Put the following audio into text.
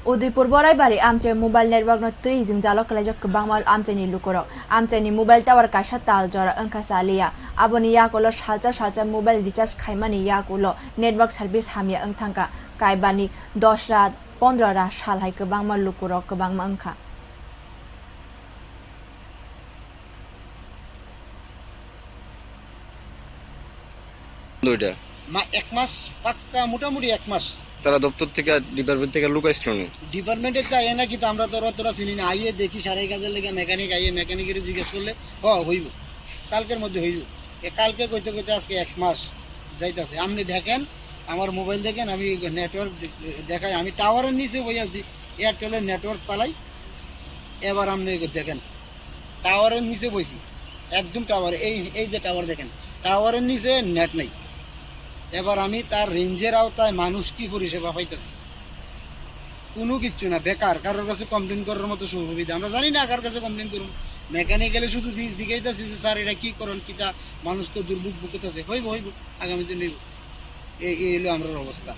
उदयपुर बराइबारि आमचे mobile network न त्रिजिं जालक कलेजक बांगमाल आमचेनि लुकुरक आमचेनि मोबाइल टावर काइसा ताल जरा अंका सालिया आबोनि याकोलो सालचा मोबाइल रिचार्ज खाइमानि याकोलो नेटवर्क सर्विस हामिया अंथांका काइबानि 10 रात 15 रात सालहाय गोबांमाल लुकुरक गोबांमा अंखा এক মাস পাক্কা মোটামুটি এক মাস তারা দপ্তর থেকে ডিপার্টমেন্ট থেকে লুকাইছিল না ডিপার্টমেন্টে যাই না কিন্তু আমরা তো অতটা চিনি না আইয়ে দেখি সারাই কাজের লেগে মেকানিক আইয়ে মেকানিকের জিজ্ঞেস করলে হইব কালকের মধ্যে হইব কালকে কইতে কইতে আজকে এক মাস যাইতাছে আপনি দেখেন আমার মোবাইল দেখেন আমি নেটওয়ার্ক দেখাই আমি টাওয়ারের নিচে বই আছি এয়ারটেলের নেটওয়ার্ক চালাই এবার আপনি দেখেন টাওয়ারের নিচে বইছি একদম টাওয়ার এই যে টাওয়ার দেখেন টাওয়ারের নিচে নেট নাই এবার আমি তার রেঞ্জের আওতায় মানুষ কি পরিষেবা পাইতেছি কোনো কিচ্ছু না বেকার কারোর কাছে কমপ্লেন করার মতো সুবিধা আমরা জানি না কার কাছে কমপ্লেন করুন মেকানিক্যালি শুধু জিজ্ঞাইতেছি যে স্যার এটা কি করেন কিতা মানুষ তো দুর্ভোগ ভুগতেছে হইব আগামী দিন এই হলো আমার অবস্থা।